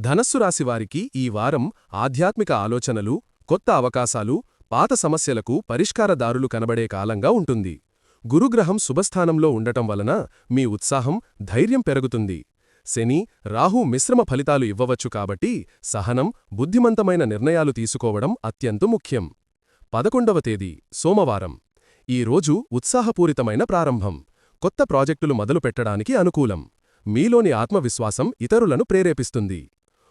ధనస్సు రాశివారికి ఈ వారం ఆధ్యాత్మిక ఆలోచనలు, కొత్త అవకాశాలు, పాత సమస్యలకు పరిష్కారదారులు కనబడే కాలంగా ఉంటుంది. గురుగ్రహం శుభస్థానంలో ఉండటం వలన మీ ఉత్సాహం, ధైర్యం పెరుగుతుంది. శని, రాహు మిశ్రమ ఫలితాలు ఇవ్వవచ్చు కాబట్టి సహనం, బుద్ధిమంతమైన నిర్ణయాలు తీసుకోవడం అత్యంత ముఖ్యం. 11వ తేదీ సోమవారం. ఈ రోజు ఉత్సాహపూరితమైన ప్రారంభం. కొత్త ప్రాజెక్టులు మొదలుపెట్టడానికి అనుకూలం. మీలోని ఆత్మవిశ్వాసం ఇతరులను ప్రేరేపిస్తుంది.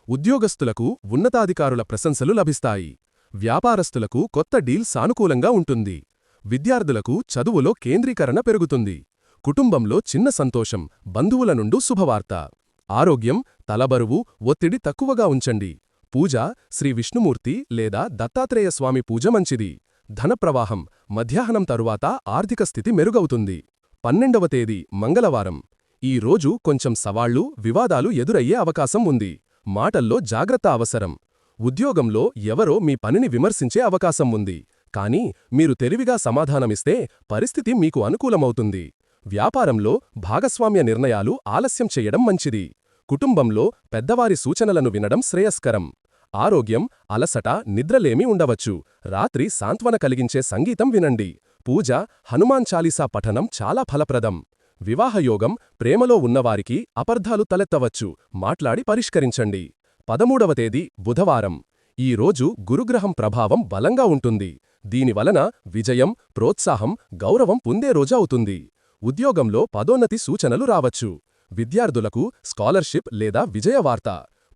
ఉద్యోగస్తులకు ఉన్నతాధికారుల ప్రశంసలు లభిస్తాయి. వ్యాపారస్తులకు కొత్త డీల్ సానుకూలంగా ఉంటుంది. విద్యార్థులకు చదువులో కేంద్రీకరణ పెరుగుతుంది. కుటుంబంలో చిన్న సంతోషం, బంధువుల నుండి శుభవార్త. ఆరోగ్యం, తలబరువు, ఒత్తిడి తక్కువగా ఉంచండి. పూజ శ్రీ విష్ణుమూర్తి లేదా దత్తాత్రేయ స్వామి పూజ మంచిది. ధనప్రవాహం మధ్యాహ్నం తరువాత ఆర్థిక స్థితి మెరుగవుతుంది. 12వ తేదీ మంగళవారం. ఈ రోజు కొంచెం సవాళ్లు, వివాదాలు ఎదురయ్యే అవకాశం ఉంది. మాటల్లో జాగ్రత్త అవసరం. ఉద్యోగంలో ఎవరో మీ పనిని విమర్శించే అవకాశం ఉంది. కానీ మీరు తెలివిగా సమాధానమిస్తే పరిస్థితి మీకు అనుకూలమవుతుంది. వ్యాపారంలో భాగస్వామ్య నిర్ణయాలు ఆలస్యం చెయ్యడం మంచిది. కుటుంబంలో పెద్దవారి సూచనలను వినడం శ్రేయస్కరం. ఆరోగ్యం అలసట, నిద్రలేమి ఉండవచ్చు. రాత్రి సాంత్వన కలిగించే సంగీతం వినండి. పూజ, హనుమాన్ చాలీసా పఠనం చాలా ఫలప్రదం. వివాహయోగం ప్రేమలో ఉన్నవారికి అపర్ధాలు తలెత్తవచ్చు. మాట్లాడి పరిష్కరించండి. 13వ తేదీ బుధవారం. ఈ రోజు గురుగ్రహం ప్రభావం బలంగా ఉంటుంది. దీనివలన విజయం, ప్రోత్సాహం, గౌరవం పొందే రోజు అవుతుంది. ఉద్యోగంలో పదోన్నతి సూచనలు రావచ్చు. విద్యార్థులకు స్కాలర్షిప్ లేదా విజయవార్త.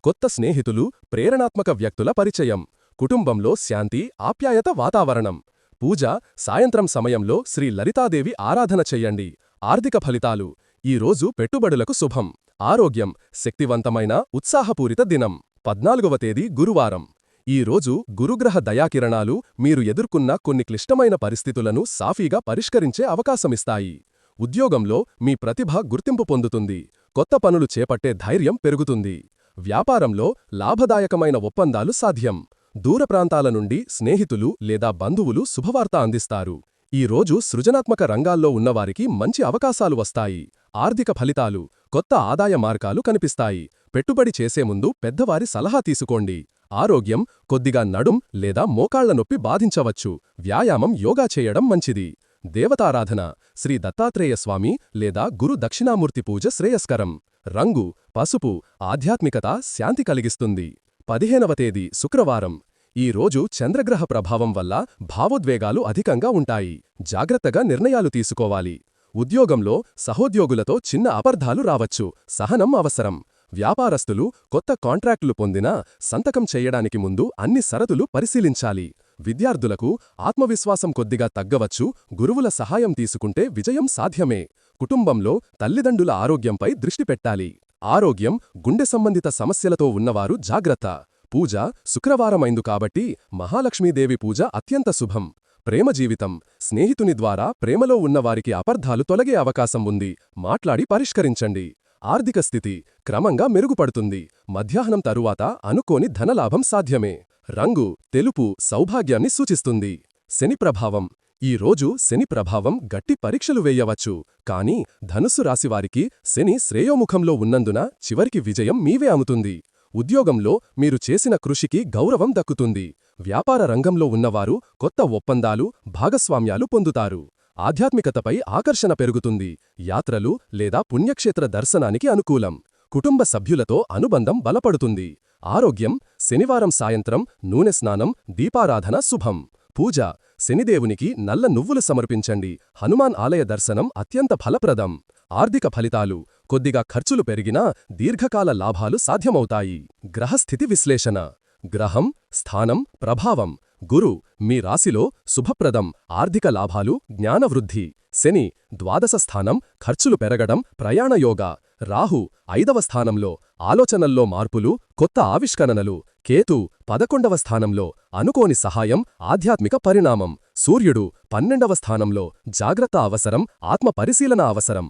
కొత్త స్నేహితులు, ప్రేరణాత్మక వ్యక్తుల పరిచయం. కుటుంబంలో శాంతి, ఆప్యాయత వాతావరణం. పూజ సాయంత్రం సమయంలో శ్రీ లలితాదేవి ఆరాధన చెయ్యండి. ఆర్థిక ఫలితాలు. ఈ రోజు పెట్టుబడులకు శుభం. ఆరోగ్యం శక్తివంతమైన, ఉత్సాహపూరిత దినం. 14వ తేదీ గురువారం. ఈ రోజు గురుగ్రహ దయాకిరణాలు మీరు ఎదుర్కొన్న కొన్ని క్లిష్టమైన పరిస్థితులను సాఫీగా పరిష్కరించే అవకాశమిస్తాయి. ఉద్యోగంలో మీ ప్రతిభ గుర్తింపు పొందుతుంది. కొత్త పనులు చేపట్టే ధైర్యం పెరుగుతుంది. వ్యాపారంలో లాభదాయకమైన ఒప్పందాలు సాధ్యం. దూర ప్రాంతాల నుండి స్నేహితులు లేదా బంధువులు శుభవార్త అందిస్తారు. ఈ రోజు సృజనాత్మక రంగాల్లో ఉన్నవారికి మంచి అవకాశాలు వస్తాయి. ఆర్థిక ఫలితాలు. కొత్త ఆదాయ మార్గాలు కనిపిస్తాయి. పెట్టుబడి చేసే ముందు పెద్దవారి సలహా తీసుకోండి. ఆరోగ్యం కొద్దిగా నడుం లేదా మోకాళ్ల నొప్పి బాధించవచ్చు. వ్యాయామం, యోగా చేయడం మంచిది. దేవతారాధన శ్రీ దత్తాత్రేయ స్వామి లేదా గురు దక్షిణామూర్తి పూజ శ్రేయస్కరం. రంగు పసుపు ఆధ్యాత్మికత, శాంతి కలిగిస్తుంది. 15వ తేదీ శుక్రవారం. ఈ రోజు చంద్రగ్రహ ప్రభావం వల్ల భావోద్వేగాలు అధికంగా ఉంటాయి. జాగ్రత్తగా నిర్ణయాలు తీసుకోవాలి. ఉద్యోగంలో సహోద్యోగులతో చిన్న అపర్ధాలు రావచ్చు. సహనం అవసరం. వ్యాపారస్తులు కొత్త కాంట్రాక్టులు పొందినా సంతకం చెయ్యడానికి ముందు అన్ని షరతులు పరిశీలించాలి. విద్యార్థులకు ఆత్మవిశ్వాసం కొద్దిగా తగ్గవచ్చు. గురువుల సహాయం తీసుకుంటే విజయం సాధ్యమే. కుటుంబంలో తల్లిదండ్రుల ఆరోగ్యంపై దృష్టి పెట్టాలి. ఆరోగ్యం గుండె సంబంధిత సమస్యలతో ఉన్నవారు జాగ్రత్త. పూజ శుక్రవారమైందు కాబట్టి మహాలక్ష్మీదేవి పూజ అత్యంత శుభం. ప్రేమ జీవితం స్నేహితుని ద్వారా ప్రేమలో ఉన్నవారికి అపర్ధాలు తొలగే అవకాశం ఉంది. మాట్లాడి పరిష్కరించండి. ఆర్థిక స్థితి క్రమంగా మెరుగుపడుతుంది. మధ్యాహ్నం తరువాత అనుకోని ధనలాభం సాధ్యమే. రంగు తెలుపు సౌభాగ్యాన్ని సూచిస్తుంది. శని ప్రభావం. ఈ రోజు శని ప్రభావం గట్టి పరీక్షలు వేయవచ్చు. కానీ ధనుస్సు రాశివారికి శని శ్రేయోముఖంలో ఉన్నందున చివరికి విజయం మీవే అముతుంది. ఉద్యోగంలో మీరు చేసిన కృషికి గౌరవం దక్కుతుంది. వ్యాపార రంగంలో ఉన్నవారు కొత్త ఒప్పందాలు, భాగస్వామ్యాలు పొందుతారు. ఆధ్యాత్మికతపై ఆకర్షణ పెరుగుతుంది. యాత్రలు లేదా పుణ్యక్షేత్ర దర్శనానికి అనుకూలం. కుటుంబ సభ్యులతో అనుబంధం బలపడుతుంది. ఆరోగ్యం శనివారం సాయంత్రం నూనె స్నానం, దీపారాధన శుభం. పూజ శనిదేవునికి నల్ల నువ్వులు సమర్పించండి. హనుమాన్ ఆలయ దర్శనం అత్యంత ఫలప్రదం. ఆర్థిక ఫలితాలు కొద్దిగా ఖర్చులు పెరిగినా దీర్ఘకాల లాభాలు సాధ్యమవుతాయి. గ్రహస్థితి విశ్లేషణ. గ్రహం స్థానం ప్రభావం. గురు మీ రాశిలో శుభప్రదం, ఆర్థిక లాభాలు, జ్ఞానవృద్ధి. శని ద్వాదశ స్థానం ఖర్చులు పెరగడం, ప్రయాణయోగ. రాహు 5వ స్థానంలో ఆలోచనల్లో మార్పులు, కొత్త ఆవిష్కరణలు. కేతు 11వ స్థానంలో అనుకోని సహాయం, ఆధ్యాత్మిక పరిణామం. సూర్యుడు 12వ స్థానంలో జాగ్రత్త అవసరం, ఆత్మ పరిశీలన అవసరం.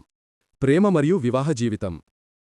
ప్రేమ మరియు వివాహ జీవితం.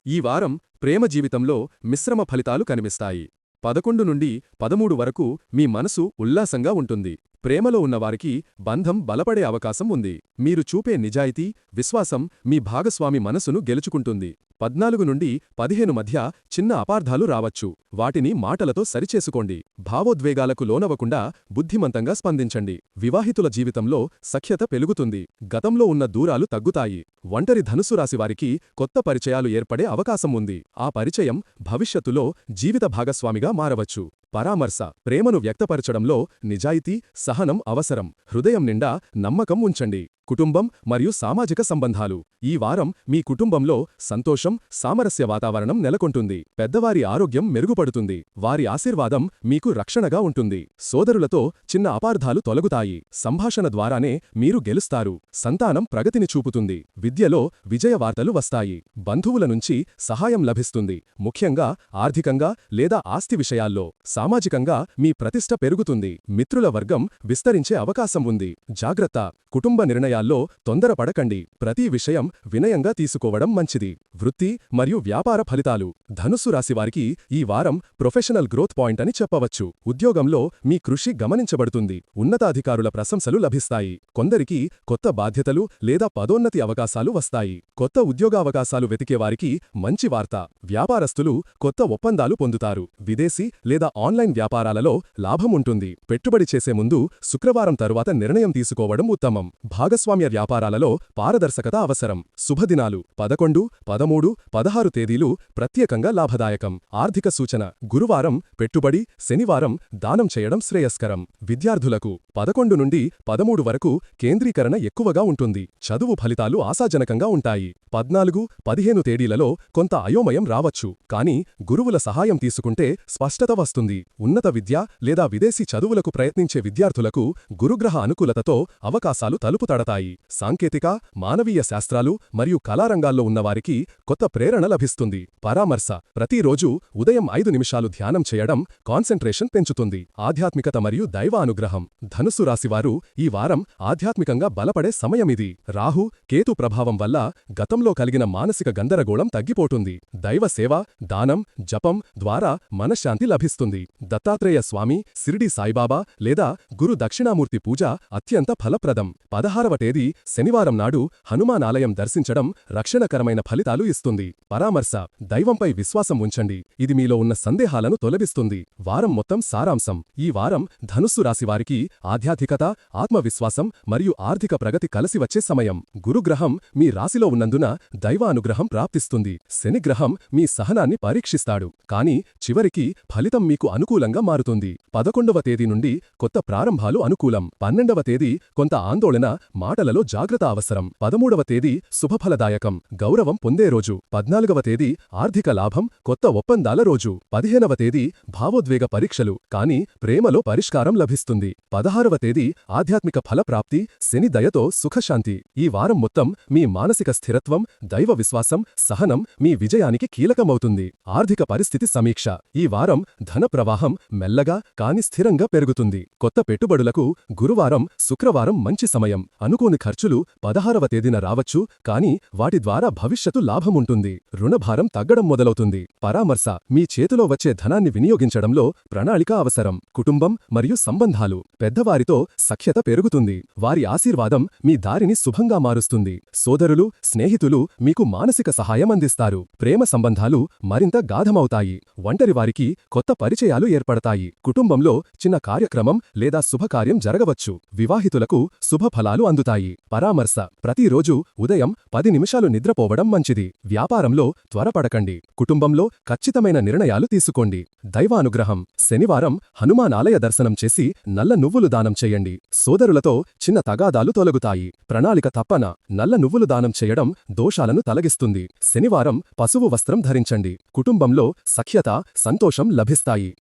ఈ వారం ప్రేమ జీవితంలో మిశ్రమ ఫలితాలు కనిపిస్తాయి. 11 నుండి 13 వరకు మీ మనసు ఉల్లాసంగా ఉంటుంది. ప్రేమలో ఉన్నవారికి బంధం బలపడే అవకాశం ఉంది. మీరు చూపే నిజాయితీ, విశ్వాసం మీ భాగస్వామి మనసును గెలుచుకుంటుంది. 14 నుండి 15 మధ్య చిన్న అపార్థాలు రావచ్చు. వాటిని మాటలతో సరిచేసుకోండి. భావోద్వేగాలకు లోనవకుండా బుద్ధిమంతంగా స్పందించండి. వివాహితుల జీవితంలో సఖ్యత పెరుగుతుంది. గతంలో ఉన్న దూరాలు తగ్గుతాయి. ఒంటరి ధనుసు రాశివారికి కొత్త పరిచయాలు ఏర్పడే అవకాశం ఉంది. ఆ పరిచయం భవిష్యత్తులో జీవిత భాగస్వామిగా మారవచ్చు. పరామర్శ: ప్రేమను వ్యక్తపరచడంలో నిజాయితీ, సహనం అవసరం. హృదయం నిండా నమ్మకం ఉంచండి. కుటుంబం మరియు సామాజిక సంబంధాలు: ఈ వారం మీ కుటుంబంలో సంతోషం, సామరస్య వాతావరణం నెలకొంటుంది. పెద్దవారి ఆరోగ్యం మెరుగుపడుతుంది. వారి ఆశీర్వాదం మీకు రక్షణగా ఉంటుంది. సోదరులతో చిన్న అపార్థాలు తొలగుతాయి. సంభాషణ ద్వారానే మీరు గెలుస్తారు. సంతానం ప్రగతిని చూపుతుంది. విద్యలో విజయ వార్తలు వస్తాయి. బంధువుల నుంచి సహాయం లభిస్తుంది. ముఖ్యంగా ఆర్థికంగా లేదా ఆస్తి విషయాల్లో. సామాజికంగా మీ ప్రతిష్ట పెరుగుతుంది. మిత్రుల వర్గం విస్తరించే అవకాశం ఉంది. జాగ్రత్త: కుటుంబ నిర్ణయాల్లో తొందరపడకండి. ప్రతి విషయం వినయంగా తీసుకోవడం మంచిది. వృత్తి మరియు వ్యాపార ఫలితాలు: ధనుస్సు రాశివారికి ఈ వారం ప్రొఫెషనల్ గ్రోత్ పాయింట్ అని చెప్పవచ్చు. ఉద్యోగంలో మీ కృషి గమనించబడుతుంది. ఉన్నతాధికారుల ప్రశంసలు లభిస్తాయి. కొందరికి కొత్త బాధ్యతలు లేదా పదోన్నతి అవకాశాలు వస్తాయి. కొత్త ఉద్యోగావకాశాలు వెతికేవారికి మంచి వార్త. వ్యాపారస్తులు కొత్త ఒప్పందాలు పొందుతారు. విదేశీ లేదా ఆన్లైన్ వ్యాపారాలలో లాభం ఉంటుంది. పెట్టుబడి చేసే ముందు శుక్రవారం తరువాత నిర్ణయం తీసుకోవడం ఉత్తమం. భాగస్వామ్య వ్యాపారాలలో పారదర్శకత అవసరం. శుభదినాలు: 11, 13, 16 తేదీలు ప్రత్యేకంగా లాభదాయకం. ఆర్థిక సూచన: గురువారం పెట్టుబడి, శనివారం దానం చేయడం శ్రేయస్కరం. విద్యార్థులకు 11 నుండి 13 వరకు కేంద్రీకరణ ఎక్కువగా ఉంటుంది. చదువు ఫలితాలు ఆశాజనకంగా ఉంటాయి. 14, 15 తేదీలలో కొంత అయోమయం రావచ్చు. కానీ గురువుల సహాయం తీసుకుంటే స్పష్టత వస్తుంది. ఉన్నత విద్య లేదా విదేశీ చదువులకు ప్రయత్నించే విద్యార్థులకు గురుగ్రహ అనుకూలతతో అవకాశాలు తలుపు తడతాయి. సాంకేతిక, మానవీయ శాస్త్రాలు మరియు కళారంగాల్లో ఉన్నవారికి కొత్త ప్రేరణ లభిస్తుంది. పరామర్శ: ప్రతిరోజూ ఉదయం 5 నిమిషాలు ధ్యానం చేయడం కాన్సంట్రేషన్ పెంచుతుంది. ఆధ్యాత్మికత మరియు దైవ అనుగ్రహం: ధనుస్సు రాశివారు ఈ వారం ఆధ్యాత్మికంగా బలపడే సమయమిది. రాహు, కేతు ప్రభావం వల్ల గతంలో కలిగిన మానసిక గందరగోళం తగ్గిపోతుంది. దైవ సేవ, దానం, జపం ద్వారా మనశ్శాంతి లభిస్తుంది. దత్తాత్రేయ స్వామి, సిరిడి సాయిబాబా లేదా గురు దక్షిణామూర్తి పూజ అత్యంత ఫలప్రదం. 16వ తేదీ శనివారం నాడు హనుమాన్ ఆలయం దర్శించడం రక్షణకరమైన ఫలితాలు ఇస్తుంది. పరామర్శ: దైవంపై విశ్వాసం ఉంచండి. ఇది మీలో ఉన్న సందేహాలను తొలగిస్తుంది. వారం మొత్తం సారాంశం: ఈ వారం ధనుస్సు రాశివారికి ఆధ్యాత్మికత, ఆత్మవిశ్వాసం మరియు ఆర్థిక ప్రగతి కలిసి వచ్చే సమయం. గురుగ్రహం మీ రాశిలో ఉన్నందున దైవ అనుగ్రహం ప్రాప్తిస్తుంది. శనిగ్రహం మీ సహనాన్ని పరీక్షిస్తాడు. కానీ చివరికి ఫలితం మీకు అనుకూలంగా మారుతుంది. 11వ తేదీ నుండి కొత్త ప్రారంభాలు అనుకూలం. 12వ తేదీ కొంత ఆందోళన, మాటలలో జాగ్రత్త అవసరం. 13వ తేదీ శుభఫలదాయకం, గౌరవం పొందే రోజు. 14వ తేదీ ఆర్థిక లాభం, కొత్త ఒప్పందాల రోజు. 15వ తేదీ భావోద్వేగ పరీక్షలు, కానీ ప్రేమలో పరిష్కారం లభిస్తుంది. 16వ తేదీ ఆధ్యాత్మిక ఫలప్రాప్తి, శని దయతో సుఖశాంతి. ఈ వారం మొత్తం మీ మానసిక స్థిరత్వం, దైవ విశ్వాసం, సహనం మీ విజయానికి కీలకమవుతుంది. ఆర్థిక పరిస్థితి సమీక్ష: ఈ వారం ధన ప్రవాహం మెల్లగా కాని స్థిరంగా పెరుగుతుంది. కొత్త పెట్టుబడులకు గురువారం, శుక్రవారం మంచి సమయం. అనుకోని ఖర్చులు 16వ తేదీన రావచ్చు, కానీ వాటి ద్వారా భవిష్యత్తు లాభముంటుంది. రుణభారం తగ్గడం మొదలవుతుంది. పరామర్శ: మీ చేతిలో వచ్చే ధనాన్ని వినియోగించడంలో ప్రణాళిక అవసరం. కుటుంబం మరియు సంబంధాలు: పెద్దవారితో సఖ్యత పెరుగుతుంది. వారి ఆశీర్వాదం మీ దారిని శుభంగా మారుస్తుంది. సోదరులు, స్నేహితులు మీకు మానసిక సహాయం అందిస్తారు. ప్రేమ సంబంధాలు మరింత గాఢమవుతాయి. ఒంటరివారికి కొత్త పరిచయాలు ఏర్పడతాయి. కుటుంబంలో చిన్న కార్యక్రమం లేదా శుభకార్యం జరగవచ్చు. వివాహితులకు శుభఫలాలు అందుతాయి. పరామర్శ: ప్రతిరోజు ఉదయం 10 నిమిషాలు నిద్రపోవడం మంచిది. వ్యాపారంలో త్వరపడకండి. కుటుంబంలో ఖచ్చితమైన నిర్ణయాలు తీసుకోండి. దైవానుగ్రహం: శనివారం హనుమాన్ ఆలయ దర్శనం చేసి నల్ల నువ్వులు దానం చేయండి. సోదరులతో చిన్న తగాదాలు తొలగుతాయి. ప్రణాళిక తప్పన: నల్ల నువ్వులు దానం చేయడం దోషాలను తొలగిస్తుంది. శనివారం పసుపు వస్త్రం ధరించండి. కుటుంబంలో సఖ్యత, సంతోషం లభిస్తాయి.